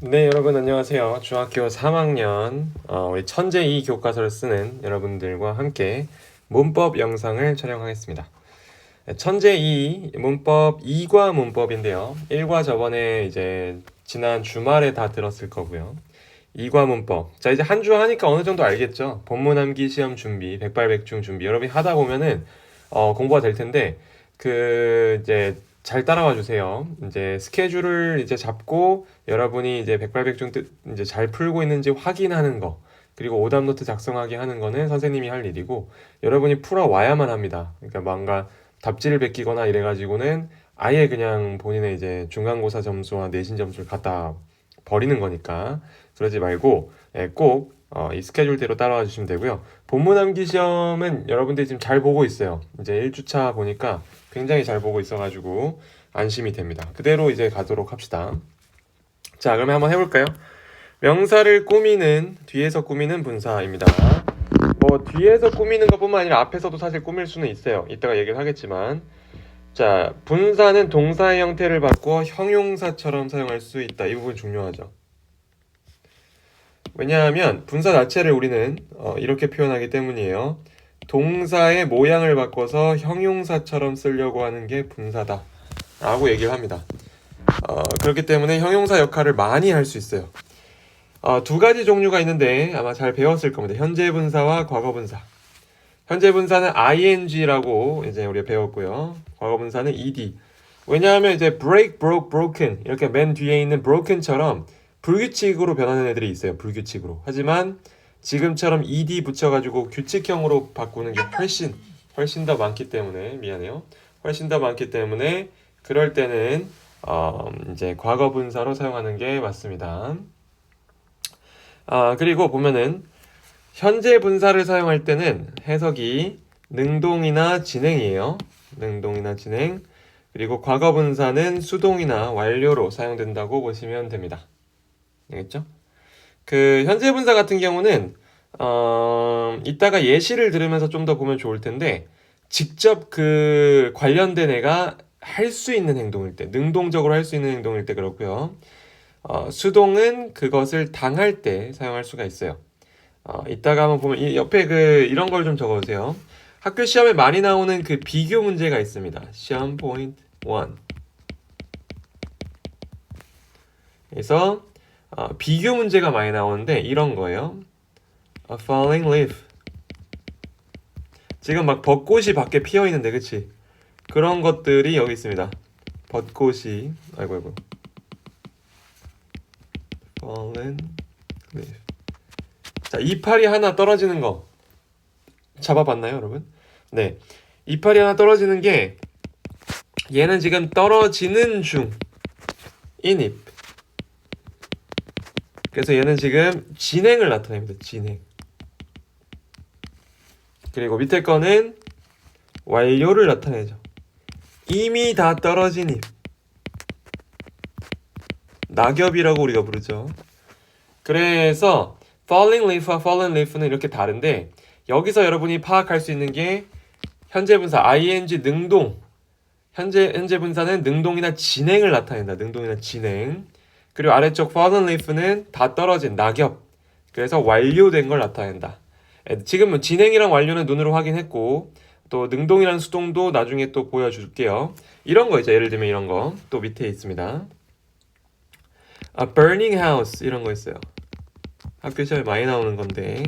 네, 여러분 안녕하세요. 중학교 3학년 우리 천재 2 교과서를 쓰는 여러분들과 함께 문법 영상을 촬영하겠습니다. 네, 천재 2 문법 2과 문법인데요. 1과 저번에 이제 지난 주말에 다 들었을 거고요. 2과 문법. 자, 이제 한 주 하니까 어느 정도 알겠죠? 본문 암기 시험 준비, 백발백중 준비. 여러분이 하다 보면은 공부가 될 텐데 이제 잘 따라와 주세요. 이제 스케줄을 이제 잡고 여러분이 이제 백발백중 이제 잘 풀고 있는지 확인하는 거. 그리고 오답 노트 작성하게 하는 거는 선생님이 할 일이고 여러분이 풀어 와야만 합니다. 그러니까 뭔가 답지를 베끼거나 이래가지고는 아예 그냥 본인의 이제 중간고사 점수와 내신 점수를 갖다 버리는 거니까 그러지 말고 꼭 이 스케줄대로 따라와 주시면 되고요. 본문 암기 시험은 여러분들이 지금 잘 보고 있어요. 이제 1주차 보니까 굉장히 잘 보고 있어가지고 안심이 됩니다. 그대로 이제 가도록 합시다. 자, 그러면 한번 해볼까요? 명사를 꾸미는, 뒤에서 꾸미는 분사입니다. 뭐 뒤에서 꾸미는 것뿐만 아니라 앞에서도 사실 꾸밀 수는 있어요. 이따가 얘기를 하겠지만 자, 분사는 동사의 형태를 바꾸어 형용사처럼 사용할 수 있다. 이 부분 중요하죠. 왜냐하면 분사 자체를 우리는 이렇게 표현하기 때문이에요. 동사의 모양을 바꿔서 형용사처럼 쓰려고 하는 게 분사다 라고 얘기를 합니다. 그렇기 때문에 형용사 역할을 많이 할 수 있어요. 두 가지 종류가 있는데 아마 잘 배웠을 겁니다. 현재 분사와 과거 분사. 현재 분사는 ing라고 이제 우리가 배웠고요. 과거 분사는 ed. 왜냐하면 이제 break, broke, broken 이렇게 맨 뒤에 있는 broken처럼 불규칙으로 변하는 애들이 있어요. 불규칙으로. 하지만 지금처럼 ed 붙여가지고 규칙형으로 바꾸는 게 훨씬 더 많기 때문에 미안해요. 훨씬 더 많기 때문에 그럴 때는 이제 과거 분사로 사용하는 게 맞습니다. 그리고 보면은 현재 분사를 사용할 때는 해석이 능동이나 진행이에요. 능동이나 진행. 그리고 과거 분사는 수동이나 완료로 사용된다고 보시면 됩니다. 알겠죠? 그 현재 분사 같은 경우는 이따가 예시를 들으면서 좀 더 보면 좋을 텐데 직접 그 관련된 애가 할 수 있는 행동일 때, 능동적으로 할 수 있는 행동일 때 그렇고요. 수동은 그것을 당할 때 사용할 수가 있어요. 이따가 한번 보면 이 옆에 이런 걸 좀 적어주세요. 학교 시험에 많이 나오는 그 비교 문제가 있습니다. 시험 포인트 1. 그래서 비교 문제가 많이 나오는데 이런 거예요. A falling leaf. 지금 막 벚꽃이 밖에 피어 있는데, 그치? 그런 것들이 여기 있습니다. 벚꽃이, 아이고. fallen leaf. 자, 이파리 하나 떨어지는 거 잡아봤나요, 여러분? 네. 이파리 하나 떨어지는 게 얘는 지금 떨어지는 중. 인입. 그래서 얘는 지금 진행을 나타냅니다. 진행. 그리고 밑에 거는 완료를 나타내죠. 이미 다 떨어진 잎. 낙엽이라고 우리가 부르죠. 그래서 falling leaf와 fallen leaf는 이렇게 다른데 여기서 여러분이 파악할 수 있는 게 현재 분사 ing 능동. 현재 분사는 능동이나 진행을 나타낸다. 능동이나 진행. 그리고 아래쪽 fallen leaf는 다 떨어진 낙엽. 그래서 완료된 걸 나타낸다. 지금 진행이랑 완료는 눈으로 확인했고 또 능동이랑 수동도 나중에 또 보여줄게요. 이런 거 있죠. 예를 들면 이런 거 또 밑에 있습니다. burning house 이런 거 있어요. 학교 시험에 많이 나오는 건데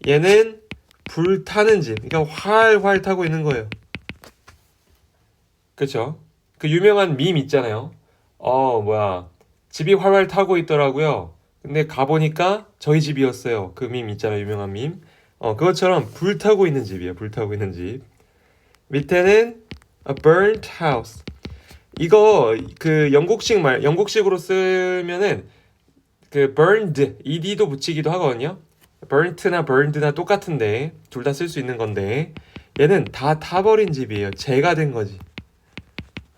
얘는 불타는 집. 그러니까 활활 타고 있는 거예요. 그쵸? 그 유명한 밈 있잖아요. 집이 활활 타고 있더라고요. 근데 가보니까 저희 집이었어요. 그 밈 있잖아요. 유명한 밈. 그것처럼 불타고 있는 집이에요. 불타고 있는 집. 밑에는 a burnt house. 이거 그 영국식으로 쓰면은 그 burned, ed도 붙이기도 하거든요. burnt나 burned나 똑같은데 둘 다 쓸 수 있는 건데 얘는 다 타버린 집이에요. 재가 된 거지.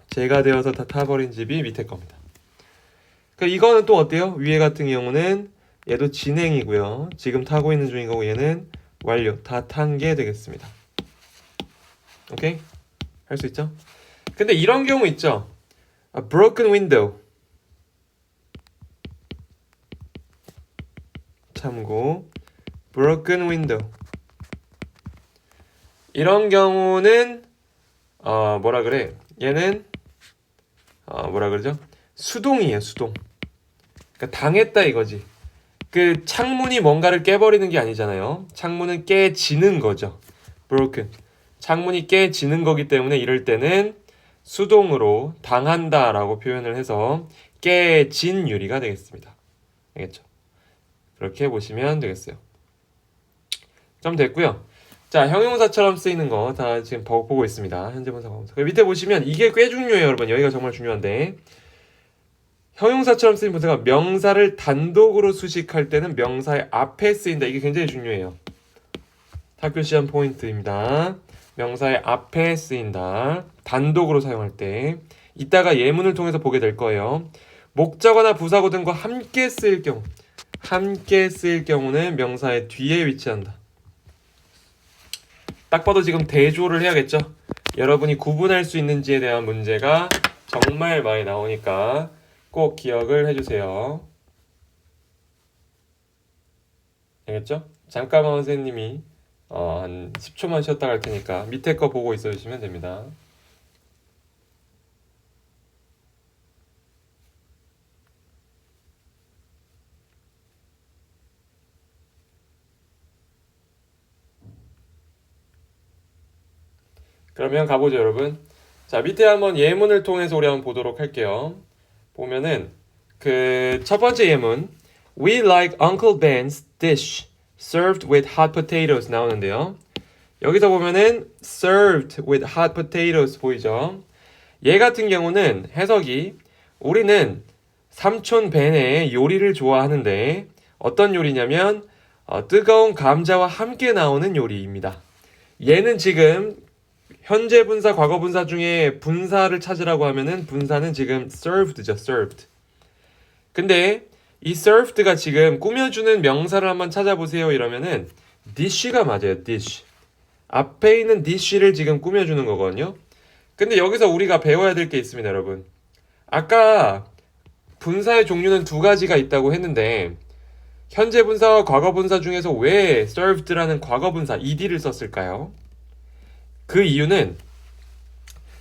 재가 되어서 다 타버린 집이 밑에 겁니다. 그러니까 이거는 또 어때요? 위에 같은 경우는 얘도 진행이고요. 지금 타고 있는 중인 거고 얘는 완료. 다 탄 게 되겠습니다. 오케이? 할 수 있죠? 근데 이런 경우 있죠? A broken window. 참고 broken window. 이런 경우는 뭐라 그래? 얘는 뭐라 그러죠? 수동이에요, 수동. 그러니까 당했다 이거지. 그 창문이 뭔가를 깨버리는 게 아니잖아요. 창문은 깨지는 거죠. broken. 창문이 깨지는 거기 때문에 이럴 때는 수동으로 당한다라고 표현을 해서 깨진 유리가 되겠습니다. 알겠죠? 그렇게 보시면 되겠어요. 좀 됐고요. 자, 형용사처럼 쓰이는 거 다 지금 보고 있습니다. 현재 분사, 과거분사. 밑에 보시면 이게 꽤 중요해요, 여러분. 여기가 정말 중요한데, 형용사처럼 쓰인 분사가 명사를 단독으로 수식할 때는 명사의 앞에 쓰인다. 이게 굉장히 중요해요. 학교 시험 포인트입니다. 명사의 앞에 쓰인다. 단독으로 사용할 때. 이따가 예문을 통해서 보게 될 거예요. 목적어나 부사고 등과 함께 쓰일 경우, 함께 쓰일 경우는 명사의 뒤에 위치한다. 딱 봐도 지금 대조를 해야겠죠? 여러분이 구분할 수 있는지에 대한 문제가 정말 많이 나오니까 꼭 기억을 해주세요. 알겠죠? 잠깐만 선생님이 한 10초만 쉬었다 갈 테니까 밑에 거 보고 있어주시면 됩니다. 그러면 가보죠, 여러분. 자, 밑에 한번 예문을 통해서 우리 한번 보도록 할게요. 보면은 그 첫 번째 예문 We like Uncle Ben's dish served with hot potatoes 나오는데요. 여기서 보면은 served with hot potatoes 보이죠? 얘 같은 경우는 해석이 우리는 삼촌 벤의 요리를 좋아하는데 어떤 요리냐면 뜨거운 감자와 함께 나오는 요리입니다. 얘는 지금 현재 분사, 과거 분사 중에 분사를 찾으라고 하면은 분사는 지금 served죠, served. 근데 이 served가 지금 꾸며주는 명사를 한번 찾아보세요 이러면은 dish가 맞아요, dish. 앞에 있는 dish를 지금 꾸며주는 거거든요. 근데 여기서 우리가 배워야 될 게 있습니다, 여러분. 아까 분사의 종류는 두 가지가 있다고 했는데 현재 분사와 과거 분사 중에서 왜 served라는 과거 분사 ed를 썼을까요? 그 이유는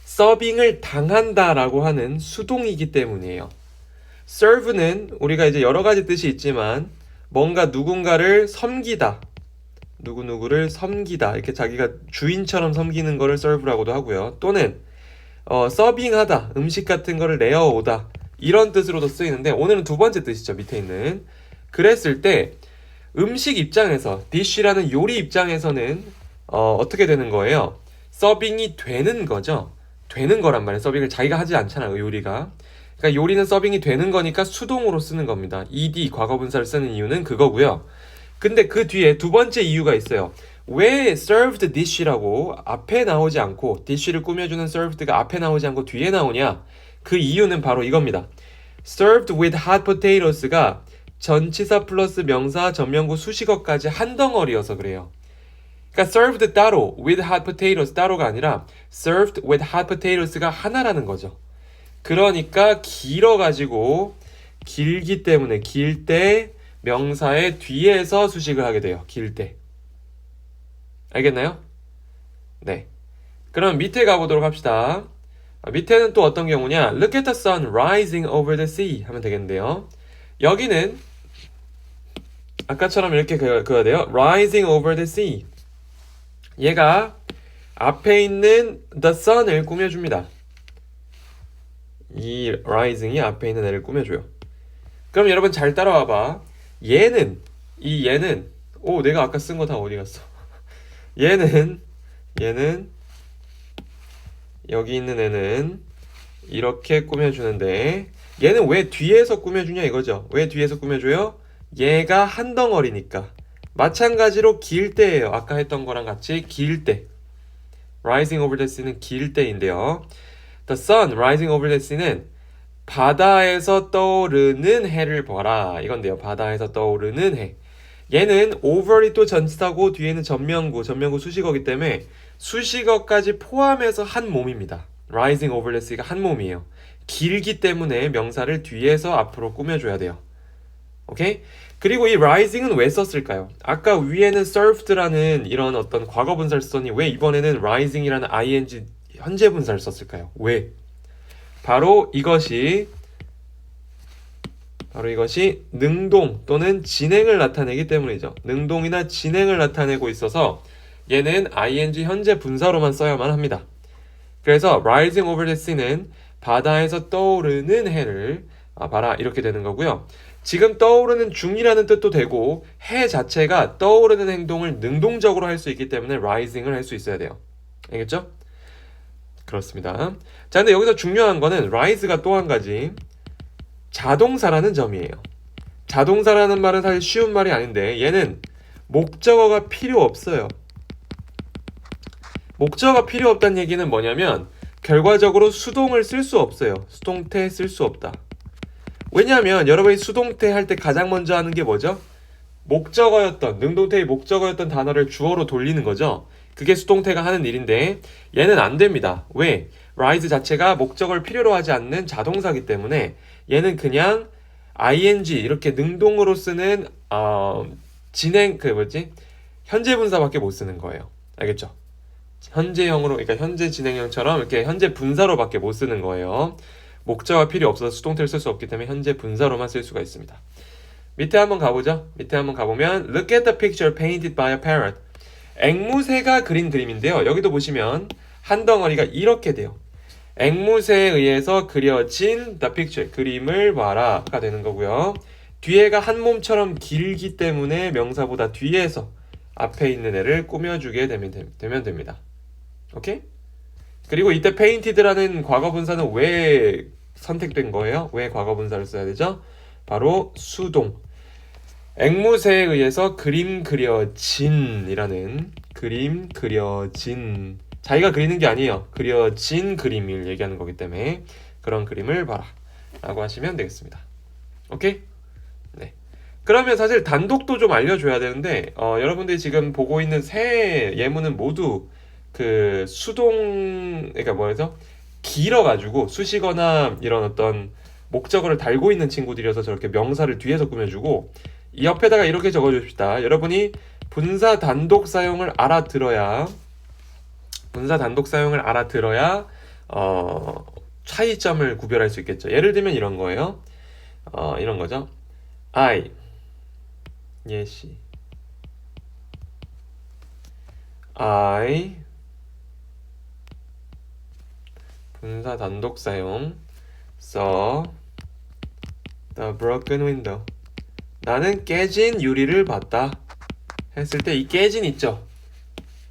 서빙을 당한다라고 하는 수동이기 때문이에요. serve는 우리가 이제 여러 가지 뜻이 있지만 뭔가 누군가를 섬기다, 누구누구를 섬기다 이렇게 자기가 주인처럼 섬기는 거를 serve라고도 하고요. 또는 서빙하다, 음식 같은 거를 내어오다 이런 뜻으로도 쓰이는데 오늘은 두 번째 뜻이죠. 밑에 있는 그랬을 때 음식 입장에서 dish라는 요리 입장에서는 어떻게 되는 거예요? 서빙이 되는 거죠. 되는 거란 말이에요. 서빙을 자기가 하지 않잖아요. 요리가. 그러니까 요리는 서빙이 되는 거니까 수동으로 쓰는 겁니다. ed 과거분사를 쓰는 이유는 그거고요. 근데 그 뒤에 두 번째 이유가 있어요. 왜 served dish라고 앞에 나오지 않고 dish를 꾸며주는 served가 앞에 나오지 않고 뒤에 나오냐? 그 이유는 바로 이겁니다. served with hot potatoes가 전치사 플러스 명사, 전명구, 수식어까지 한 덩어리여서 그래요. 그러니까 served 따로, with hot potatoes 따로가 아니라 served with hot potatoes가 하나라는 거죠. 그러니까 길어가지고 길기 때문에 길 때 명사의 뒤에서 수식을 하게 돼요. 길 때. 알겠나요? 네. 그럼 밑에 가보도록 합시다. 밑에는 또 어떤 경우냐? Look at the sun rising over the sea 하면 되겠는데요. 여기는 아까처럼 이렇게 그어야 돼요. Rising over the sea. 얘가 앞에 있는 the sun을 꾸며줍니다. 이 rising이 앞에 있는 애를 꾸며줘요. 그럼 여러분 잘 따라와봐. 얘는 내가 아까 쓴 거 다 어디 갔어? 얘는 여기 있는 애는 이렇게 꾸며주는데 얘는 왜 뒤에서 꾸며주냐 이거죠. 왜 뒤에서 꾸며줘요? 얘가 한 덩어리니까. 마찬가지로 길 때예요. 아까 했던 거랑 같이 길 때. Rising over the sea는 길 때인데요. The sun rising over the sea는 바다에서 떠오르는 해를 보라 이건데요. 바다에서 떠오르는 해. 얘는 over이 또 전치사고 뒤에는 전명구 수식어기 때문에 수식어까지 포함해서 한 몸입니다. Rising over the sea가 한 몸이에요. 길기 때문에 명사를 뒤에서 앞으로 꾸며줘야 돼요. 오케이? 그리고 이 rising은 왜 썼을까요? 아까 위에는 served라는 이런 어떤 과거 분사를 썼더니 왜 이번에는 rising이라는 ing 현재 분사를 썼을까요? 왜? 바로 이것이 능동 또는 진행을 나타내기 때문이죠. 능동이나 진행을 나타내고 있어서 얘는 ing 현재 분사로만 써야만 합니다. 그래서 rising over the sea는 바다에서 떠오르는 해를 봐라 이렇게 되는 거고요. 지금 떠오르는 중이라는 뜻도 되고 해 자체가 떠오르는 행동을 능동적으로 할 수 있기 때문에 rising을 할 수 있어야 돼요. 알겠죠? 그렇습니다. 자, 근데 여기서 중요한 거는 rise가 또 한 가지 자동사라는 점이에요. 자동사라는 말은 사실 쉬운 말이 아닌데 얘는 목적어가 필요 없어요. 목적어가 필요 없다는 얘기는 뭐냐면 결과적으로 수동을 쓸 수 없어요. 수동태 쓸 수 없다. 왜냐하면 여러분이 수동태 할 때 가장 먼저 하는 게 뭐죠? 능동태의 목적어였던 단어를 주어로 돌리는 거죠. 그게 수동태가 하는 일인데 얘는 안 됩니다. 왜? rise 자체가 목적어를 필요로 하지 않는 자동사이기 때문에 얘는 그냥 ing 이렇게 능동으로 쓰는 현재 분사밖에 못 쓰는 거예요. 알겠죠? 현재형으로, 그러니까 현재 진행형처럼 이렇게 현재 분사로밖에 못 쓰는 거예요. 목적어가 필요 없어서 수동태를 쓸 수 없기 때문에 현재 분사로만 쓸 수가 있습니다. 밑에 한번 가보죠. 밑에 한번 가보면 Look at the picture painted by a parrot. 앵무새가 그린 그림인데요. 여기도 보시면 한 덩어리가 이렇게 돼요. 앵무새에 의해서 그려진 the picture, 그림을 봐라가 되는 거고요. 뒤에가 한 몸처럼 길기 때문에 명사보다 뒤에서 앞에 있는 애를 꾸며주게 되면 됩니다. 오케이? 그리고 이때 painted라는 과거 분사는 왜 선택된 거예요? 왜 과거 분사를 써야 되죠? 바로 수동. 앵무새에 의해서 그림 그려진이라는 자기가 그리는 게 아니에요. 그려진 그림을 얘기하는 거기 때문에 그런 그림을 봐라 라고 하시면 되겠습니다. 오케이? 네. 그러면 사실 단독도 좀 알려줘야 되는데 여러분들이 지금 보고 있는 세 예문은 모두 그 그러니까 뭐라서 길어가지고 수식어나 이런 어떤 목적어를 달고 있는 친구들이어서 저렇게 명사를 뒤에서 꾸며주고 이 옆에다가 이렇게 적어줍시다. 여러분이 분사 단독 사용을 알아들어야 차이점을 구별할 수 있겠죠. 예를 들면 이런 거예요. 이런 거죠. 예시 분사 단독 사용 saw the broken window. 나는 깨진 유리를 봤다 했을 때 이 깨진 있죠?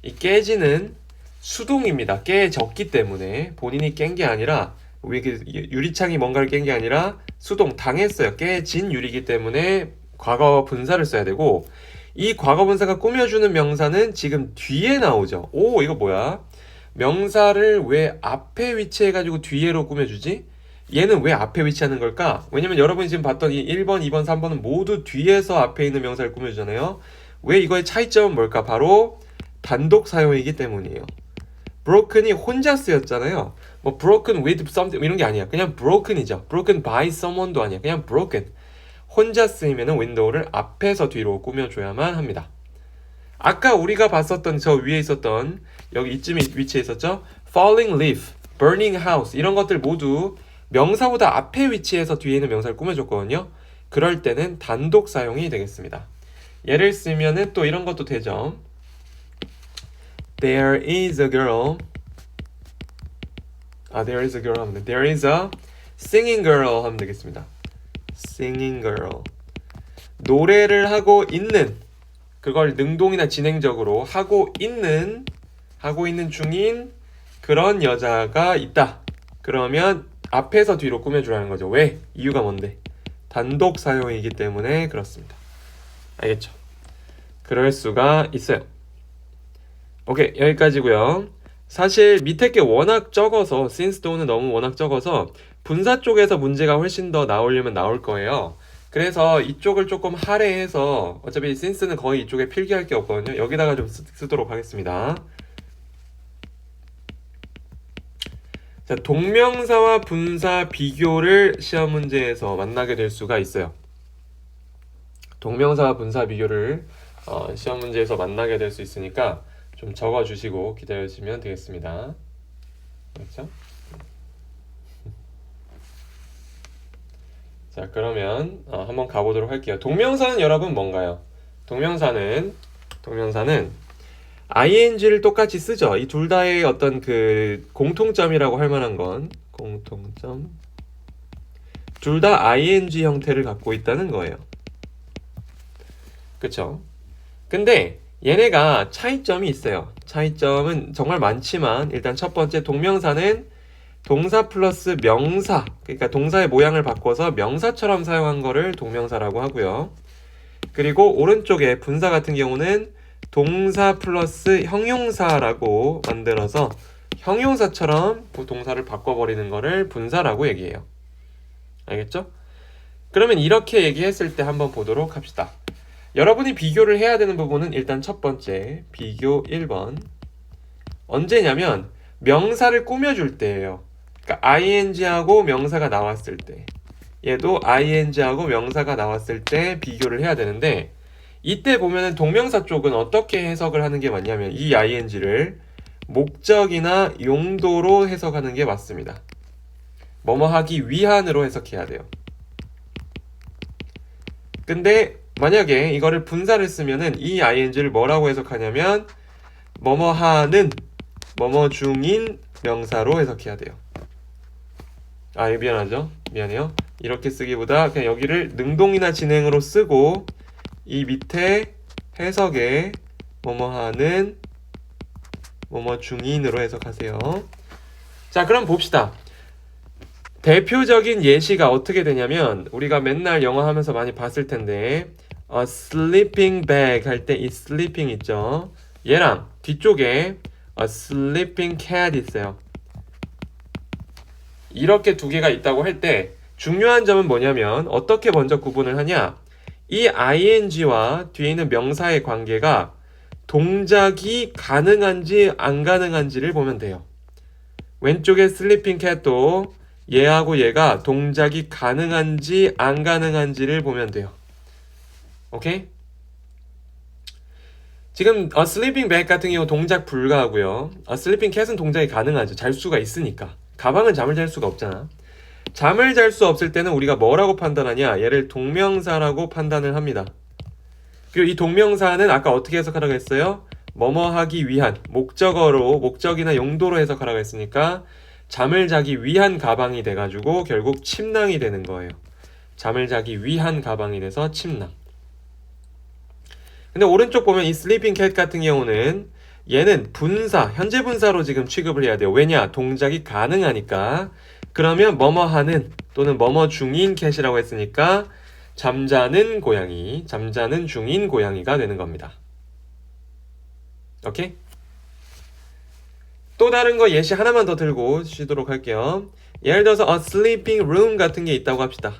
이 깨진은 수동입니다. 깨졌기 때문에 본인이 깬 게 아니라 유리창이 뭔가를 깬 게 아니라 수동 당했어요. 깨진 유리이기 때문에 과거 분사를 써야 되고 이 과거 분사가 꾸며주는 명사는 지금 뒤에 나오죠. 오, 이거 뭐야? 명사를 왜 앞에 위치해가지고 뒤에로 꾸며주지? 얘는 왜 앞에 위치하는 걸까? 왜냐면 여러분이 지금 봤던 이 1번, 2번, 3번은 모두 뒤에서 앞에 있는 명사를 꾸며주잖아요. 왜 이거의 차이점은 뭘까? 바로 단독 사용이기 때문이에요. broken이 혼자 쓰였잖아요. 뭐 broken with something 이런 게 아니야. 그냥 broken이죠. broken by someone도 아니야. 그냥 broken. 혼자 쓰이면 윈도우를 앞에서 뒤로 꾸며줘야만 합니다. 아까 우리가 봤었던 저 위에 있었던 여기 이쯤에 위치해 있었죠? falling leaf, burning house 이런 것들 모두 명사보다 앞에 위치해서 뒤에 있는 명사를 꾸며줬거든요. 그럴 때는 단독 사용이 되겠습니다. 예를 쓰면은 또 이런 것도 되죠. There is a girl. There is a girl 하면 돼. There is a singing girl 하면 되겠습니다. Singing girl. 노래를 하고 있는, 그걸 능동이나 진행적으로 하고 있는 중인 그런 여자가 있다. 그러면 앞에서 뒤로 꾸며주라는 거죠. 왜? 이유가 뭔데? 단독 사용이기 때문에 그렇습니다. 알겠죠? 그럴 수가 있어요. 오케이, 여기까지고요. 사실 밑에 게 워낙 적어서 since though는 너무 워낙 적어서 분사 쪽에서 문제가 훨씬 더 나오려면 나올 거예요. 그래서 이쪽을 조금 할애해서 어차피 since는 거의 이쪽에 필기할 게 없거든요. 여기다가 좀 쓰도록 하겠습니다. 자, 동명사와 분사 비교를 시험 문제에서 만나게 될 수가 있어요. 동명사 분사 비교를 시험 문제에서 만나게 될 수 있으니까 좀 적어주시고 기다려주시면 되겠습니다. 그렇죠? 자, 그러면 한번 가보도록 할게요. 동명사는 여러분 뭔가요? 동명사는 ing를 똑같이 쓰죠. 이 둘 다의 어떤 그 공통점이라고 할 만한 건 공통점, 둘 다 ing 형태를 갖고 있다는 거예요. 그쵸? 근데 얘네가 차이점이 있어요. 차이점은 정말 많지만 일단 첫 번째, 동명사는 동사 플러스 명사, 그러니까 동사의 모양을 바꿔서 명사처럼 사용한 거를 동명사라고 하고요. 그리고 오른쪽에 분사 같은 경우는 동사 플러스 형용사라고 만들어서 형용사처럼 동사를 바꿔버리는 거를 분사라고 얘기해요. 알겠죠? 그러면 이렇게 얘기했을 때 한번 보도록 합시다. 여러분이 비교를 해야 되는 부분은 일단 첫 번째, 비교 1번. 언제냐면 명사를 꾸며줄 때예요. 그러니까 ing하고 명사가 나왔을 때, 얘도 ing하고 명사가 나왔을 때 비교를 해야 되는데, 이때 보면은 동명사 쪽은 어떻게 해석을 하는 게 맞냐면 이 ing를 목적이나 용도로 해석하는 게 맞습니다. 뭐뭐 하기 위한으로 해석해야 돼요. 근데 만약에 이거를 분사를 쓰면은 이 ing를 뭐라고 해석하냐면 뭐뭐 하는, 뭐뭐 중인 명사로 해석해야 돼요. 미안하죠? 미안해요. 이렇게 쓰기보다 그냥 여기를 능동이나 진행으로 쓰고 이 밑에 해석에 뭐뭐 하는, 뭐뭐 중인으로 해석하세요. 자, 그럼 봅시다. 대표적인 예시가 어떻게 되냐면 우리가 맨날 영어 하면서 많이 봤을 텐데 a sleeping bag 할 때 이 sleeping 있죠? 얘랑 뒤쪽에 a sleeping cat 있어요. 이렇게 두 개가 있다고 할 때 중요한 점은 뭐냐면 어떻게 먼저 구분을 하냐? 이 ing와 뒤에 있는 명사의 관계가 동작이 가능한지 안 가능한지를 보면 돼요. 왼쪽에 sleeping cat도 얘하고 얘가 동작이 가능한지 안 가능한지를 보면 돼요. 오케이? 지금 a sleeping bag 같은 경우 동작 불가하고요. a sleeping cat은 동작이 가능하죠. 잘 수가 있으니까. 가방은 잠을 잘 수가 없잖아. 잠을 잘 수 없을 때는 우리가 뭐라고 판단하냐? 얘를 동명사라고 판단을 합니다. 그리고 이 동명사는 아까 어떻게 해석하라고 했어요? 뭐뭐 하기 위한, 목적어로, 목적이나 용도로 해석하라고 했으니까 잠을 자기 위한 가방이 돼가지고 결국 침낭이 되는 거예요. 잠을 자기 위한 가방이 돼서 침낭. 근데 오른쪽 보면 이 sleeping cat 같은 경우는 얘는 분사, 현재 분사로 지금 취급을 해야 돼요. 왜냐? 동작이 가능하니까. 그러면 뭐뭐 하는 또는 뭐뭐 중인 캣이라고 했으니까 잠자는 고양이, 잠자는 중인 고양이가 되는 겁니다. 오케이? 또 다른 거 예시 하나만 더 들고 쉬도록 할게요. 예를 들어서 a sleeping room 같은 게 있다고 합시다.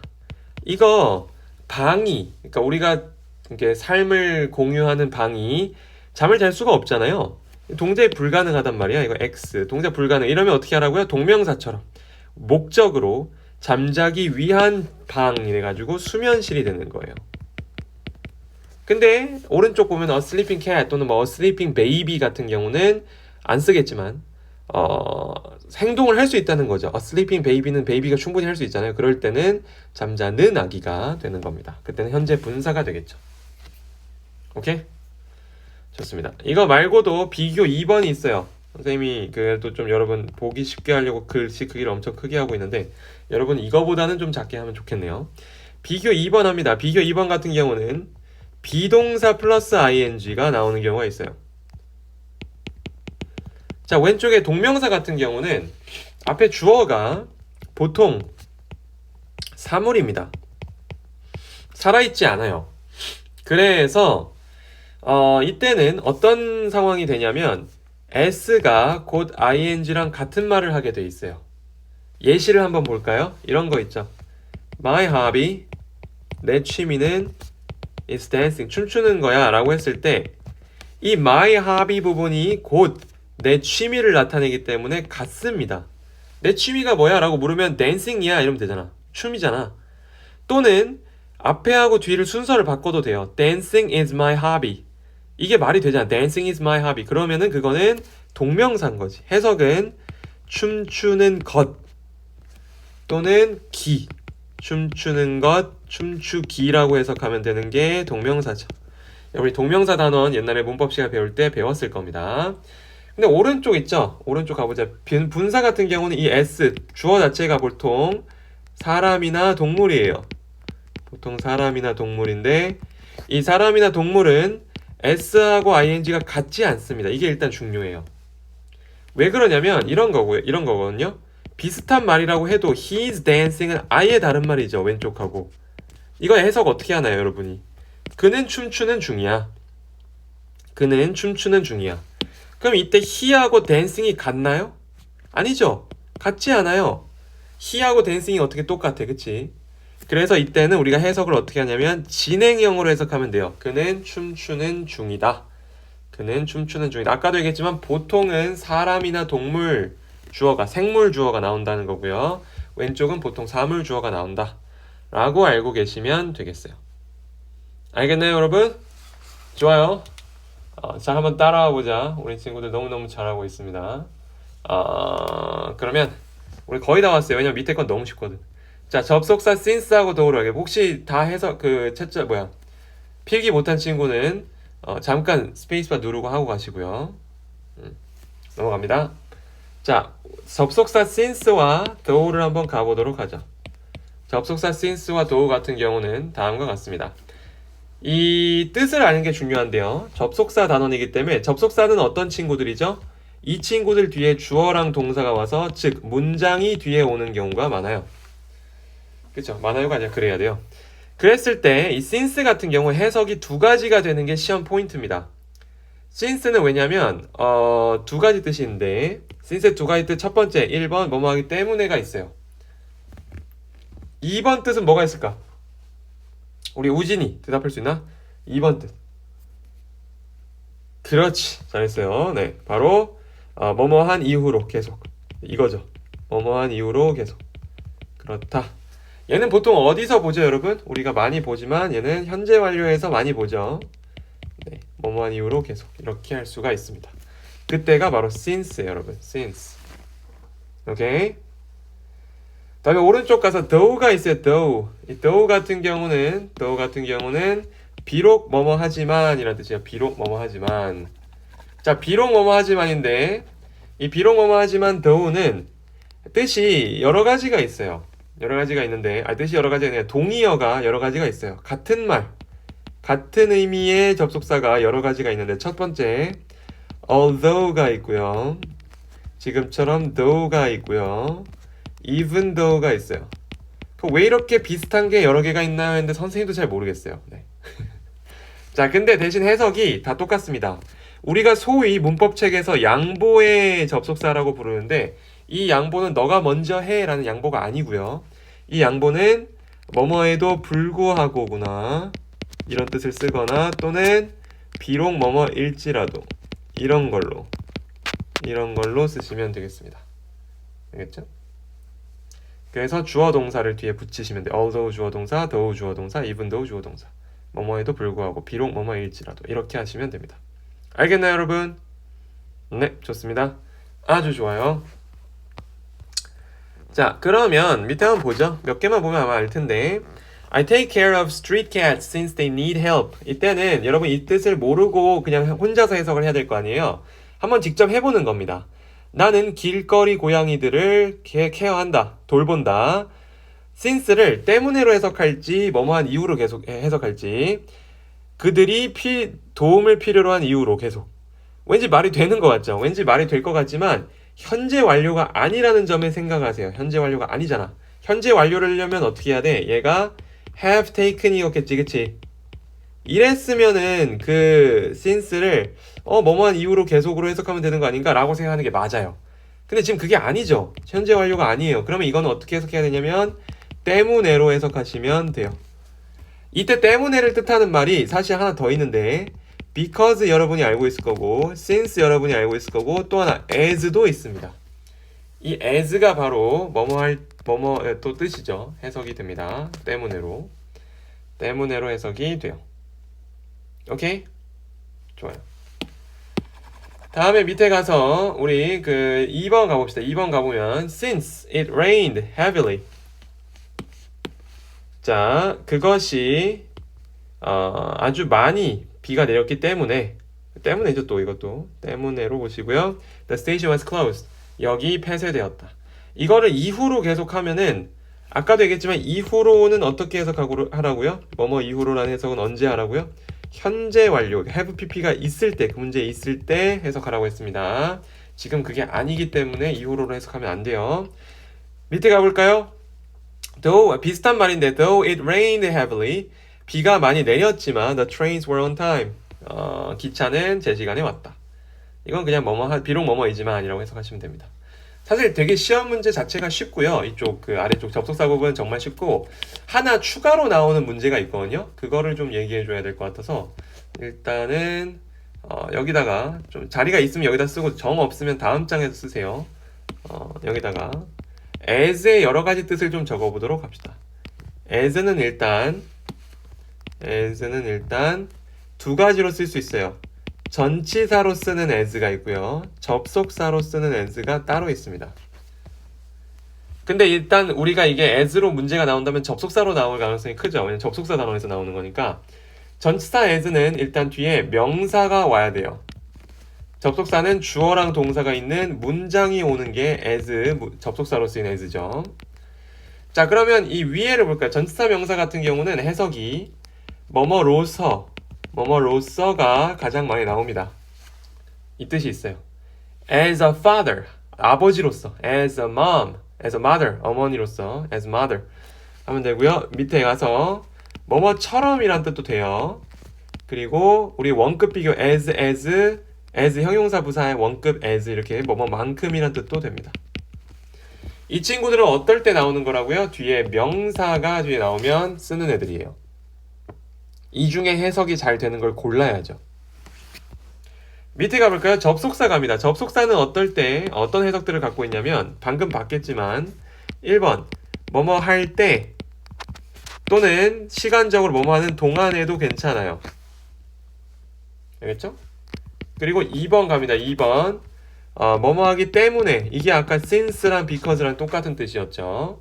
이거 방이, 그러니까 우리가 이렇게 삶을 공유하는 방이 잠을 잘 수가 없잖아요. 동작이 불가능하단 말이야. 이거 X, 동작 불가능. 이러면 어떻게 하라고요? 동명사처럼 목적으로 잠자기 위한 방이 돼가지고 수면실이 되는 거예요. 근데 오른쪽 보면 a sleeping cat 또는 뭐 a sleeping baby 같은 경우는 안 쓰겠지만 행동을 할 수 있다는 거죠. a sleeping baby는 베이비가 충분히 할 수 있잖아요. 그럴 때는 잠자는 아기가 되는 겁니다. 그때는 현재 분사가 되겠죠. 오케이? 좋습니다. 이거 말고도 비교 2번이 있어요. 선생님이 그래도 좀 여러분 보기 쉽게 하려고 글씨 크기를 엄청 크게 하고 있는데 여러분 이거보다는 좀 작게 하면 좋겠네요. 비교 2번 합니다. 비교 2번 같은 경우는 비동사 플러스 ing가 나오는 경우가 있어요. 자, 왼쪽에 동명사 같은 경우는 앞에 주어가 보통 사물입니다. 살아있지 않아요. 그래서 이때는 어떤 상황이 되냐면 s가 곧 ing랑 같은 말을 하게 돼 있어요. 예시를 한번 볼까요? 이런 거 있죠. My hobby, 내 취미는 is dancing, 춤추는 거야 라고 했을 때 이 my hobby 부분이 곧 내 취미를 나타내기 때문에 같습니다. 내 취미가 뭐야? 라고 물으면 dancing이야 이러면 되잖아. 춤이잖아. 또는 앞에하고 뒤를 순서를 바꿔도 돼요. Dancing is my hobby. 이게 말이 되잖아. Dancing is my hobby. 그러면은 그거는 동명사인 거지. 해석은 춤추는 것 또는 기. 춤추는 것, 춤추기라고 해석하면 되는 게 동명사죠. 우리 동명사 단원 옛날에 문법 시간 배울 때 배웠을 겁니다. 근데 오른쪽 있죠? 오른쪽 가보자. 분사 같은 경우는 이 s, 주어 자체가 보통 사람이나 동물이에요. 보통 사람이나 동물인데 이 사람이나 동물은 s하고 ing가 같지 않습니다. 이게 일단 중요해요. 왜 그러냐면 이런 거거든요. 비슷한 말이라고 해도 he's dancing은 아예 다른 말이죠. 왼쪽하고. 이거 해석 어떻게 하나요, 여러분이? 그는 춤추는 중이야. 그는 춤추는 중이야. 그럼 이때 he하고 dancing이 같나요? 아니죠. 같지 않아요. he하고 dancing이 어떻게 똑같아, 그치? 그래서 이때는 우리가 해석을 어떻게 하냐면 진행형으로 해석하면 돼요. 그는 춤추는 중이다. 그는 춤추는 중이다. 아까도 얘기했지만 보통은 사람이나 동물 주어가, 생물 주어가 나온다는 거고요. 왼쪽은 보통 사물 주어가 나온다. 라고 알고 계시면 되겠어요. 알겠나요, 여러분? 좋아요. 자, 한번 따라와 보자. 우리 친구들 너무너무 잘하고 있습니다. 그러면 우리 거의 다 왔어요. 왜냐면 밑에 건 너무 쉽거든. 자, 접속사 since하고 do로 하게. 혹시 다 해서 필기 못한 친구는 잠깐 스페이스바 누르고 하고 가시고요. 넘어갑니다. 자, 접속사 since와 do를 한번 가보도록 하죠. 접속사 since와 do 같은 경우는 다음과 같습니다. 이 뜻을 아는 게 중요한데요. 접속사 단원이기 때문에 접속사는 어떤 친구들이죠? 이 친구들 뒤에 주어랑 동사가 와서 즉 문장이 뒤에 오는 경우가 많아요. 그쵸? 많아요가 아니라 그래야 돼요. 그랬을 때 이 since 같은 경우 해석이 두 가지가 되는 게 시험 포인트입니다. since는 왜냐면 두 가지 뜻이 있는데 since 두 가지 뜻, 첫 번째 1번 뭐뭐 하기 때문에가 있어요. 2번 뜻은 뭐가 있을까? 우리 우진이 대답할 수 있나? 2번 뜻. 그렇지, 잘했어요. 네, 바로 뭐뭐한 이후로 계속, 이거죠. 뭐뭐한 이후로 계속. 그렇다. 얘는 보통 어디서 보죠, 여러분? 우리가 많이 보지만 얘는 현재 완료에서 많이 보죠. 네, 뭐뭐한 이후로 계속 이렇게 할 수가 있습니다. 그때가 바로 since예요, 여러분. since. 오케이. 다음에 오른쪽 가서 though가 있어요. though. 이 though 같은 경우는 비록 뭐뭐 하지만 이란 뜻이에요. 비록 뭐뭐 하지만. 자, 비록 뭐뭐 하지만인데 이 비록 뭐뭐 하지만 though는 뜻이 여러 가지가 있어요. 여러 가지가 있는데 뜻이 여러 가지가 아니라 동의어가 여러 가지가 있어요. 같은 말, 같은 의미의 접속사가 여러 가지가 있는데 첫 번째 although가 있고요. 지금처럼 though가 있고요. even though가 있어요. 왜 이렇게 비슷한 게 여러 개가 있나요? 했는데 선생님도 잘 모르겠어요. 네. 자, 근데 대신 해석이 다 똑같습니다. 우리가 소위 문법책에서 양보의 접속사라고 부르는데 이 양보는 너가 먼저 해 라는 양보가 아니고요. 이 양보는 뭐뭐에도 불구하고구나 이런 뜻을 쓰거나 또는 비록 뭐뭐일지라도 이런 걸로 쓰시면 되겠습니다. 알겠죠? 그래서 주어 동사를 뒤에 붙이시면 돼요. although 주어 동사, though 주어 동사, even though 주어 동사. 뭐뭐에도 불구하고 비록 뭐뭐일지라도 이렇게 하시면 됩니다. 알겠나요, 여러분? 네, 좋습니다. 아주 좋아요. 자, 그러면 밑에 한번 보죠. 몇 개만 보면 아마 알 텐데. I take care of street cats since they need help. 이때는 여러분 이 뜻을 모르고 그냥 혼자서 해석을 해야 될 거 아니에요. 한번 직접 해보는 겁니다. 나는 길거리 고양이들을 케어한다, 돌본다. since를 때문에로 해석할지 뭐뭐한 이유로 계속 해석할지 그들이 도움을 필요로 한 이유로 계속. 왠지 말이 되는 것 같죠? 왠지 말이 될 것 같지만 현재 완료가 아니라는 점에 생각하세요. 현재 완료가 아니잖아. 현재 완료를 하려면 어떻게 해야 돼? 얘가 have taken이었겠지, 그치? 이랬으면은 그 since를 뭐뭐한 이유로 계속으로 해석하면 되는 거 아닌가 라고 생각하는 게 맞아요. 근데 지금 그게 아니죠. 현재 완료가 아니에요. 그러면 이거는 어떻게 해석해야 되냐면 때문에로 해석하시면 돼요. 이때 때문에를 뜻하는 말이 사실 하나 더 있는데 because 여러분이 알고 있을 거고 since 여러분이 알고 있을 거고 또 하나 as도 있습니다. 이 as가 바로 뭐뭐 또 뜻이죠. 해석이 됩니다. 때문에로. 때문에로 해석이 돼요. 오케이? 좋아요. 다음에 밑에 가서 우리 그 2번 가봅시다. 2번 가보면 since it rained heavily. 자, 그것이 아주 많이 비가 내렸기 때문에죠. 또 이것도 때문에로 보시고요. The station was closed. 여기 폐쇄되었다. 이거를 이후로 계속하면은 아까도 얘기했지만 이후로는 어떻게 하라고요? 뭐뭐 이후로라는 해석은 언제 하라고요? 현재 완료, have pp가 있을 때, 그 문제에 있을 때 해석하라고 했습니다. 지금 그게 아니기 때문에 이후로로 해석하면 안 돼요. 밑에 가볼까요? Though, 비슷한 말인데 though it rained heavily, 비가 많이 내렸지만 the trains were on time. 기차는 제 시간에 왔다. 이건 그냥 비록 뭐뭐이지만 아니라고 해석하시면 됩니다. 사실 되게 시험 문제 자체가 쉽고요. 이쪽 그 아래쪽 접속사 부분 정말 쉽고 하나 추가로 나오는 문제가 있거든요. 그거를 좀 얘기해 줘야 될 것 같아서 일단은 여기다가 좀 자리가 있으면 여기다 쓰고 정 없으면 다음 장에서 쓰세요. 여기다가 as의 여러 가지 뜻을 좀 적어 보도록 합시다. as는 일단 두 가지로 쓸 수 있어요. 전치사로 쓰는 as가 있고요. 접속사로 쓰는 as가 따로 있습니다. 근데 일단 우리가 이게 as로 문제가 나온다면 접속사로 나올 가능성이 크죠. 왜냐면 접속사 단어에서 나오는 거니까. 전치사 as는 일단 뒤에 명사가 와야 돼요. 접속사는 주어랑 동사가 있는 문장이 오는 게 as, 접속사로 쓰인 as죠. 자, 그러면 이 위에를 볼까요? 전치사 명사 같은 경우는 해석이 뭐뭐로서가 가장 많이 나옵니다. 이 뜻이 있어요. As a father, 아버지로서. As a mom, as a mother, 어머니로서. As mother 하면 되고요. 밑에 가서 뭐뭐처럼이란 뜻도 돼요. 그리고 우리 원급 비교 as 형용사 부사의 원급 as 이렇게 뭐뭐만큼이란 뜻도 됩니다. 이 친구들은 어떨 때 나오는 거라고요? 뒤에 명사가 뒤에 나오면 쓰는 애들이에요. 이 중에 해석이 잘 되는 걸 골라야죠. 밑에 가볼까요? 접속사 갑니다. 접속사는 어떨 때 어떤 해석들을 갖고 있냐면 방금 봤겠지만 1번 뭐뭐 할 때 또는 시간적으로 뭐뭐 하는 동안에도 괜찮아요. 알겠죠? 그리고 2번 갑니다. 2번 뭐뭐 하기 때문에 이게 아까 since랑 because랑 똑같은 뜻이었죠.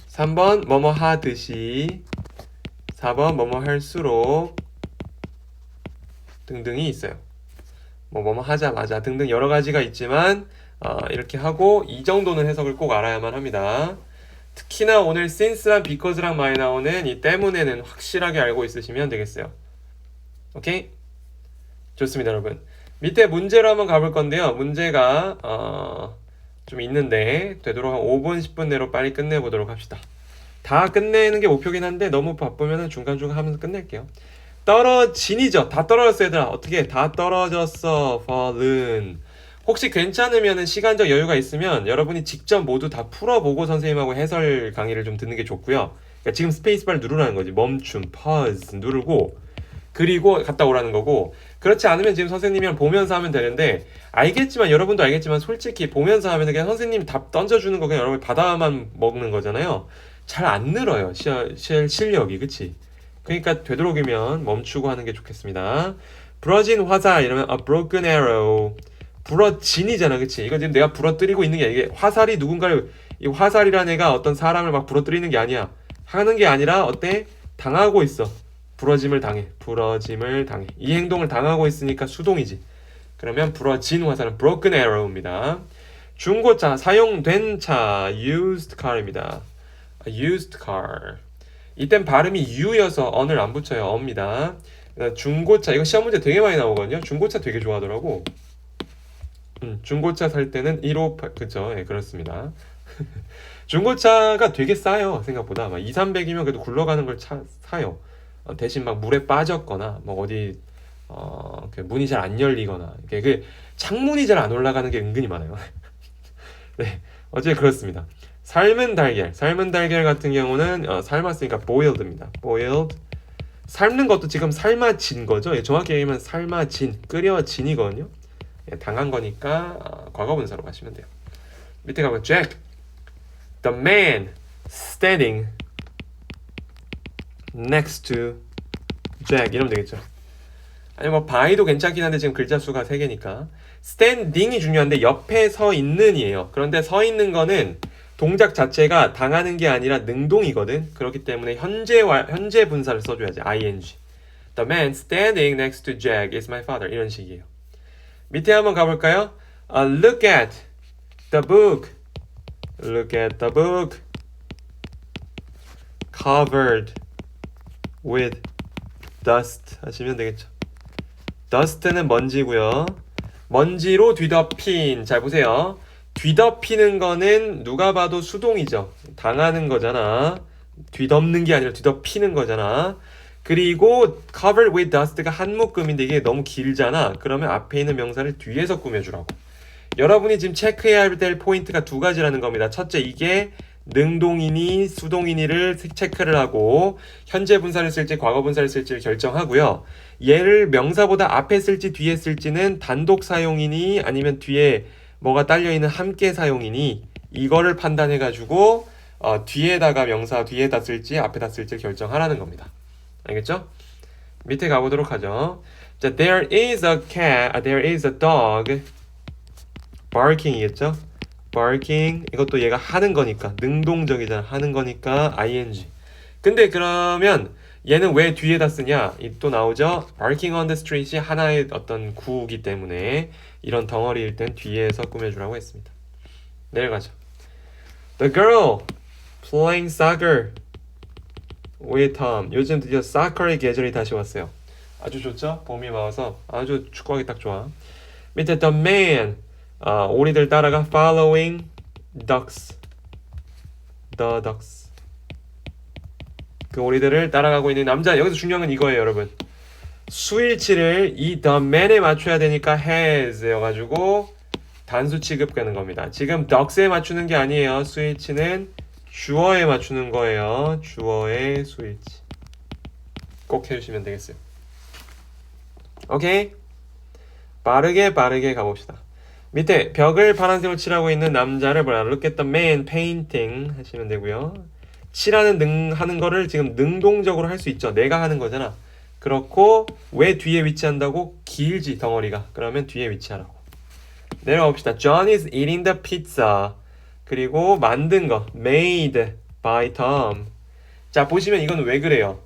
3번 뭐뭐 하듯이 4번 뭐뭐 할수록 등등이 있어요. 뭐뭐 하자마자 등등 여러 가지가 있지만 이렇게 하고 이 정도는 해석을 꼭 알아야만 합니다. 특히나 오늘 since랑 because랑 많이 나오는 이 때문에는 확실하게 알고 있으시면 되겠어요. 오케이? 좋습니다, 여러분. 밑에 문제로 한번 가볼 건데요. 문제가 좀 있는데 되도록 한 5분, 10분 내로 빨리 끝내보도록 합시다. 다 끝내는 게 목표긴 한데 너무 바쁘면 중간중간 하면서 끝낼게요. 떨어진이죠. 다 떨어졌어, 얘들아. 어떻게? 다 떨어졌어. fallen. 혹시 괜찮으면 시간적 여유가 있으면 여러분이 직접 모두 다 풀어보고 선생님하고 해설 강의를 좀 듣는 게 좋고요. 그러니까 지금 스페이스바를 누르라는 거지. 멈춤, pause 누르고 그리고 갔다 오라는 거고, 그렇지 않으면 지금 선생님이랑 보면서 하면 되는데 여러분도 알겠지만 솔직히 보면서 하면 그냥 선생님이 답 던져주는 거 그냥 여러분이 받아만 먹는 거잖아요. 잘 안 늘어요. 실력이. 그치? 그러니까 되도록이면 멈추고 하는 게 좋겠습니다. 부러진 화살 이러면 a broken arrow. 부러진이잖아. 그치? 이거 지금 내가 부러뜨리고 있는 게 이게 화살이 누군가를, 이 화살이라는 애가 어떤 사람을 막 부러뜨리는 게 아니야. 하는 게 아니라 어때? 당하고 있어. 부러짐을 당해. 이 행동을 당하고 있으니까 수동이지. 그러면 부러진 화살은 broken arrow입니다. 중고차, 사용된 차, used car입니다. used car. 이땐 발음이 u여서 on을 안 붙여요. 어입니다. 중고차, 이거 시험 문제 되게 많이 나오거든요. 중고차 되게 좋아하더라고. 중고차 살 때는 158, 그쵸? 예, 그렇습니다. 중고차가 되게 싸요. 생각보다. 막 2, 300이면 그래도 굴러가는 걸 사요. 대신 막 물에 빠졌거나, 뭐 어디, 그 문이 잘 안 열리거나, 그 창문이 잘 안 올라가는 게 은근히 많아요. 네, 어제 그렇습니다. 삶은 달걀 같은 경우는 삶았으니까 boiled입니다. boiled. 삶는 것도 지금 삶아진 거죠. 예, 정확히 얘기하면 삶아진, 끓여진이거든요. 예, 당한 거니까 과거분사로 가시면 돼요. 밑에 가면 Jack, the man standing next to Jack 이러면 되겠죠. 아니 뭐 by도 괜찮긴 한데 지금 글자 수가 3개니까 standing이 중요한데 옆에 서 있는이에요. 그런데 서 있는 거는 동작 자체가 당하는 게 아니라 능동이거든. 그렇기 때문에 현재 분사를 써줘야지. ing. The man standing next to Jack is my father. 이런 식이에요. 밑에 한번 가볼까요? Look at the book. Look at the book. Covered with dust 하시면 되겠죠. dust는 먼지고요. 먼지로 뒤덮인. 잘 보세요. 뒤덮이는 거는 누가 봐도 수동이죠. 당하는 거잖아. 뒤덮는 게 아니라 뒤덮이는 거잖아. 그리고 covered with dust가 한 묶음인데 이게 너무 길잖아. 그러면 앞에 있는 명사를 뒤에서 꾸며주라고. 여러분이 지금 체크해야 될 포인트가 2가지라는 겁니다. 첫째, 이게 능동이니 수동이니를 체크를 하고 현재 분사를 쓸지 과거 분사를 쓸지를 결정하고요. 얘를 명사보다 앞에 쓸지 뒤에 쓸지는 단독 사용이니 아니면 뒤에 뭐가 딸려있는 함께 사용이니 이거를 판단해가지고 뒤에다가 명사 뒤에다 쓸지 앞에다 쓸지 결정하라는 겁니다. 알겠죠? 밑에 가보도록 하죠. 자, there is a dog barking이겠죠? barking 이것도 얘가 하는 거니까 능동적이잖아. 하는 거니까 ing. 근데 그러면 얘는 왜 뒤에다 쓰냐? 또 나오죠. barking on the street이 하나의 어떤 구기 때문에 이런 덩어리일 땐 뒤에서 꾸며주라고 했습니다. 내려가죠. The girl playing soccer with Tom. 요즘 드디어 사커의 계절이 다시 왔어요. 아주 좋죠? 봄이 와서 아주 축구하기 딱 좋아. 밑에 the man 오리들 따라가 following ducks. The ducks. 그 오리들을 따라가고 있는 남자. 여기서 중요한 건 이거예요, 여러분. 수일치를 이 the man에 맞춰야 되니까 has여가지고 단수 취급하는 겁니다. 지금 ducks에 맞추는 게 아니에요. 수일치는 주어에 맞추는 거예요. 주어의 수일치. 꼭 해주시면 되겠어요. 오케이? 빠르게 가봅시다. 밑에 벽을 파란색으로 칠하고 있는 남자를 뭐라 Look at the man painting 하시면 되고요. 하는 거를 지금 능동적으로 할 수 있죠. 내가 하는 거잖아. 그렇고 왜 뒤에 위치한다고? 길지 덩어리가. 그러면 뒤에 위치하라고. 내려봅시다. John is eating the pizza. 그리고 만든 거 made by Tom. 자 보시면 이건 왜 그래요?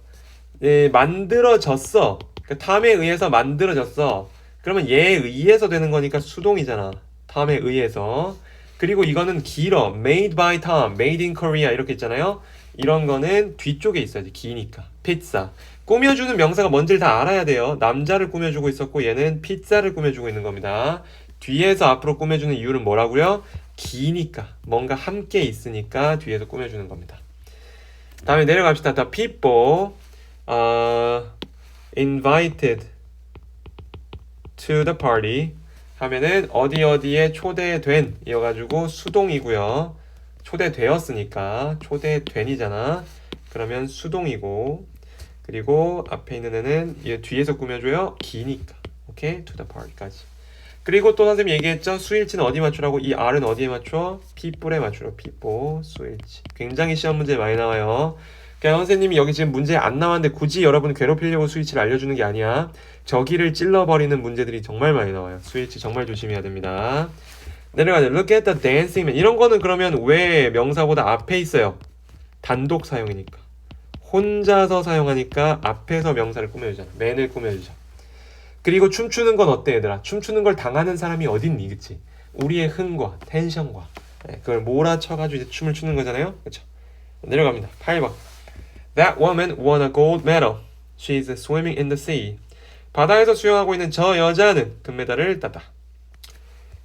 만들어졌어. 그러니까 탐에 의해서 만들어졌어. 그러면 얘에 의해서 되는 거니까 수동이잖아. 탐에 의해서. 그리고 이거는 길어. made by Tom, made in Korea 이렇게 있잖아요. 이런 거는 뒤쪽에 있어야지. 기니까. 피자. 꾸며주는 명사가 뭔지를 다 알아야 돼요. 남자를 꾸며주고 있었고 얘는 피자를 꾸며주고 있는 겁니다. 뒤에서 앞으로 꾸며주는 이유는 뭐라고요? 기니까. 뭔가 함께 있으니까 뒤에서 꾸며주는 겁니다. 다음에 내려갑시다. The people invited to the party 하면은 어디에 초대된 이어가지고 수동이고요. 초대되었으니까 초대된이잖아. 그러면 수동이고 그리고 앞에 있는 애는 얘 뒤에서 꾸며줘요. 기니까. 오케이? to the party까지. 그리고 또 선생님이 얘기했죠. 수일치는 어디 맞추라고? 이 R은 어디에 맞춰? people에 맞추라고. people, 수일치. 굉장히 시험 문제 많이 나와요. 그러니까 선생님이 여기 지금 문제 안 나왔는데 굳이 여러분 괴롭히려고 수일치를 알려주는 게 아니야. 저기를 찔러버리는 문제들이 정말 많이 나와요. 수일치 정말 조심해야 됩니다. 내려가자. Look at the dancing man. 이런 거는 그러면 왜 명사보다 앞에 있어요? 단독 사용이니까. 혼자서 사용하니까 앞에서 명사를 꾸며주잖아. man을 꾸며주죠. 그리고 춤추는 건 어때 얘들아? 춤추는 걸 당하는 사람이 어딨니? 그치? 우리의 흥과 텐션과 그걸 몰아쳐가지고 이제 춤을 추는 거잖아요. 그쵸? 내려갑니다. 8번. That woman won a gold medal. She's swimming in the sea. 바다에서 수영하고 있는 저 여자는 금메달을 땄다.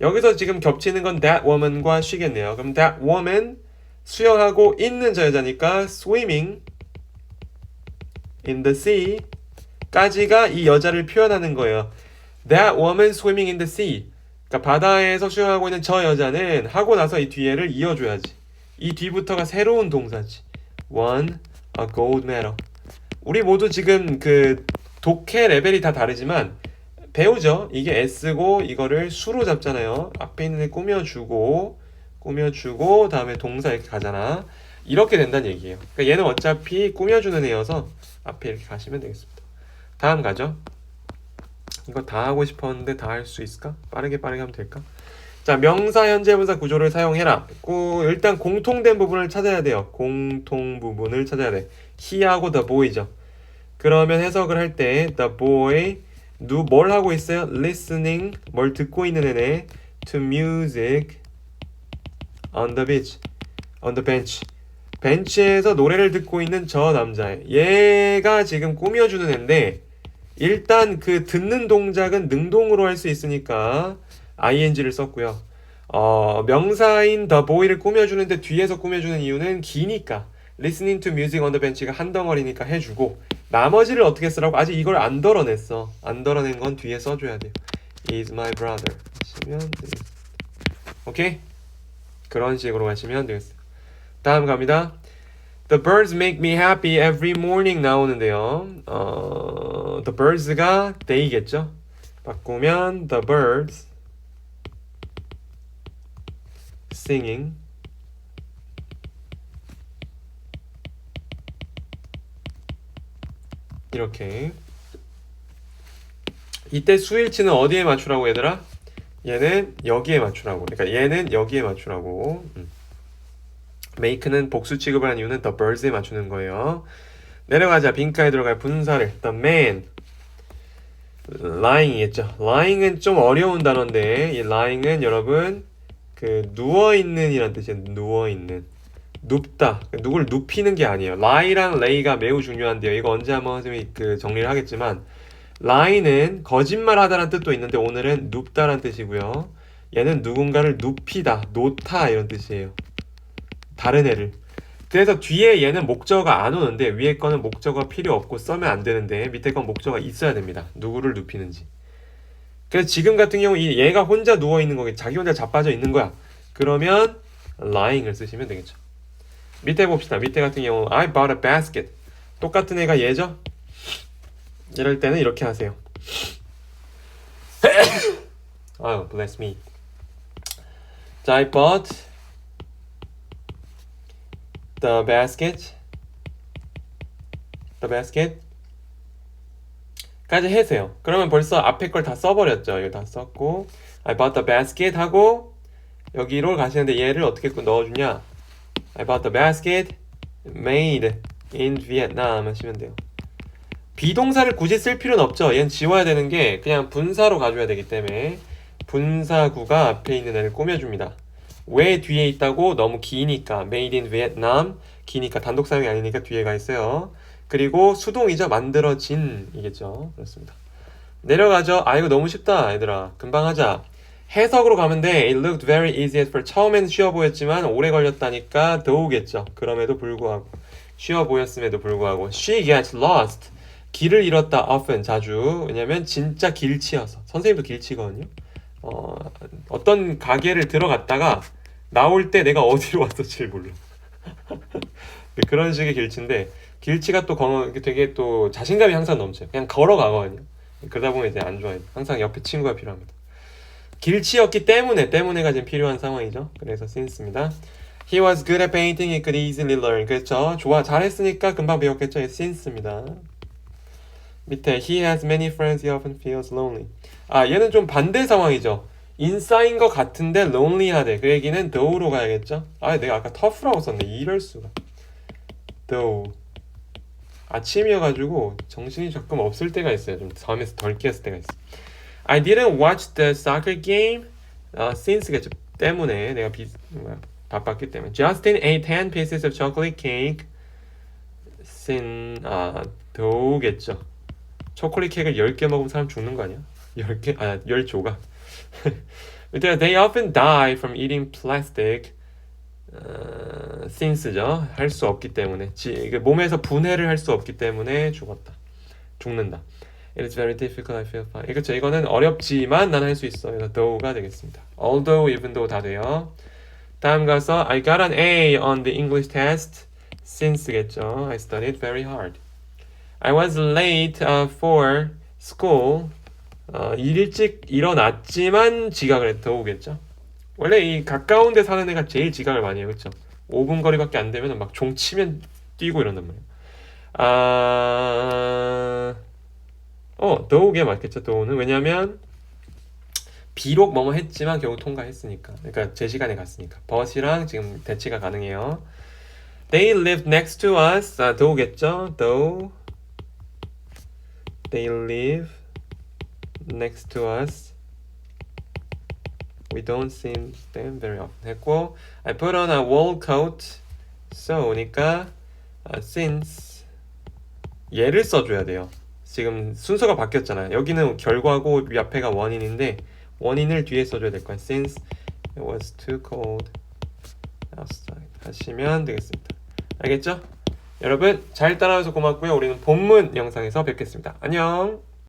여기서 지금 겹치는 건 that woman과 she겠네요. 그럼 that woman 수영하고 있는 저 여자니까 swimming in the sea 까지가 이 여자를 표현하는 거예요. That woman swimming in the sea. 그러니까 바다에서 수영하고 있는 저 여자는 하고 나서 이 뒤에를 이어줘야지. 이 뒤부터가 새로운 동사지. won a gold medal. 우리 모두 지금 그 독해 레벨이 다 다르지만 배우죠. 이게 S고 이거를 수로 잡잖아요. 앞에 있는 애 꾸며주고 다음에 동사 이렇게 가잖아. 이렇게 된다는 얘기예요. 그러니까 얘는 어차피 꾸며주는 애여서 앞에 이렇게 가시면 되겠습니다. 다음 가죠. 이거 다 하고 싶었는데 다 할 수 있을까? 빠르게 하면 될까? 자, 명사 현재분사 구조를 사용해라. 일단 공통된 부분을 찾아야 돼요. 공통 부분을 찾아야 돼. he하고 the boy죠. 그러면 해석을 할 때 the boy 뭘 하고 있어요? listening 뭘 듣고 있는 애네 to music on the beach on the bench 벤치에서 노래를 듣고 있는 저 남자애. 얘가 지금 꾸며주는 애인데 일단 그 듣는 동작은 능동으로 할 수 있으니까 ing를 썼고요. 명사인 the boy를 꾸며주는데 뒤에서 꾸며주는 이유는 기니까 listening to music on the bench가 한 덩어리니까 해주고 나머지를 어떻게 쓰라고? 아직 이걸 안 덜어냈어. 안 덜어낸 건 뒤에 써줘야 돼요. is my brother 하시면 되겠습니다. 오케이? 그런 식으로 하시면 되겠어요. 다음 갑니다. The birds make me happy every morning 나오는데요. The birds가 they겠죠. 바꾸면 the birds singing 이렇게. 이때 수일치는 어디에 맞추라고 얘들아? 얘는 여기에 맞추라고. 그러니까 얘는 여기에 맞추라고. make는 복수 취급을 한 이유는 the birds에 맞추는 거예요. 내려가자. 빈칸에 들어갈 분사를 the man lying이겠죠. lying은 좀 어려운 단어인데 이 lying은 여러분 그 누워있는 이란 뜻이에요. 누워있는 눕다. 누굴 눕히는 게 아니에요. lie랑 lay가 매우 중요한데요. 이거 언제 한번 선생님이 그 정리를 하겠지만 lie는 거짓말하다라는 뜻도 있는데 오늘은 눕다라는 뜻이고요. 얘는 누군가를 눕히다, 놓다 이런 뜻이에요. 다른 애를. 그래서 뒤에 얘는 목적어가 안 오는데 위에 거는 목적어가 필요 없고 쓰면 안 되는데 밑에 건 목적어가 있어야 됩니다. 누구를 눕히는지. 그래서 지금 같은 경우 얘가 혼자 누워 있는 거겠지. 자기 혼자 자빠져 있는 거야. 그러면 lying을 쓰시면 되겠죠. 밑에 봅시다. 밑에 같은 경우 I bought a basket. 똑같은 애가 얘죠? 이럴 때는 이렇게 하세요. 아유, bless me. 자, I bought the basket 까지 해세요. 그러면 벌써 앞에 걸 다 써버렸죠. 이거 다 썼고 I bought the basket 하고 여기로 가시는데 얘를 어떻게 넣어주냐. I bought the basket made in Vietnam 하시면 돼요. 비동사를 굳이 쓸 필요는 없죠. 얘는 지워야 되는 게 그냥 분사로 가져야 되기 때문에 분사구가 앞에 있는 애를 꾸며줍니다. 왜 뒤에 있다고? 너무 기니까 made in Vietnam 기니까 단독 사용이 아니니까 뒤에 가 있어요. 그리고 수동이죠. 만들어진 이겠죠. 그렇습니다. 내려가죠. 아 이거 너무 쉽다 얘들아. 금방 하자. 해석으로 가면 돼. It looked very easy at first. 처음엔 쉬워 보였지만 오래 걸렸다니까 더우겠죠. 그럼에도 불구하고 쉬워 보였음에도 불구하고 She gets lost. 길을 잃었다 often 자주. 왜냐면 진짜 길치여서. 선생님도 길치거든요. 어떤 가게를 들어갔다가 나올 때 내가 어디로 왔을지 몰라. 그런 식의 길치인데 길치가 또 되게 또 자신감이 항상 넘쳐요. 그냥 걸어가거든요. 그러다 보면 이제 안 좋아요. 항상 옆에 친구가 필요합니다. 길치였기 때문에가 지금 필요한 상황이죠. 그래서 since입니다. He was good at painting, he could easily learn. 그렇죠. 잘했으니까 금방 배웠겠죠. since입니다. 밑에 he has many friends, he often feels lonely. 아 얘는 좀 반대 상황이죠. 인싸인 것 같은데 lonely하대. 그 얘기는 though로 가야겠죠. 아 내가 아까 tough라고 썼네. 이럴 수가. though. 아침이어가지고 정신이 조금 없을 때가 있어요. 좀 잠에서 덜 깼을 때가 있어. I didn't watch the soccer game since겠죠. 때문에 내가 바빴기 때문에. Justin ate 10 pieces of chocolate cake 더우겠죠. 초콜릿 케이크를 10개 먹으면 사람 죽는 거 아니야? 10개? 10조각. They often die from eating plastic. since죠. 할 수 없기 때문에. 몸에서 분해를 할 수 없기 때문에 죽는다. It is very difficult, I feel fine. 그렇죠. 이거는 어렵지만 난 할 수 있어. 그래서 though가 되겠습니다. Although, even though 다 돼요. 다음 가서 I got an A on the English test. since겠죠. I studied very hard. I was late for school. 일찍 일어났지만 지각을 했다. 오겠죠. 원래 이 가까운 데 사는 애가 제일 지각을 많이 해요. 그렇죠? 5분 거리밖에 안 되면 막 종 치면 뛰고 이런단 말이에요. though게 맞겠죠. though는 왜냐면 비록 뭐뭐 했지만 결국 통과했으니까. 그러니까 제 시간에 갔으니까. but이랑 지금 대치가 가능해요. They live next to us. though겠죠. though they live next to us. We don't see them very often. 했고 I put on a wool coat. so니까 since 얘를 써줘야 돼요. 지금 순서가 바뀌었잖아요. 여기는 결과고 위 앞에가 원인인데 원인을 뒤에 써줘야 될 거야. Since it was too cold outside 하시면 되겠습니다. 알겠죠? 여러분 잘 따라와서 고맙고요. 우리는 본문 영상에서 뵙겠습니다. 안녕.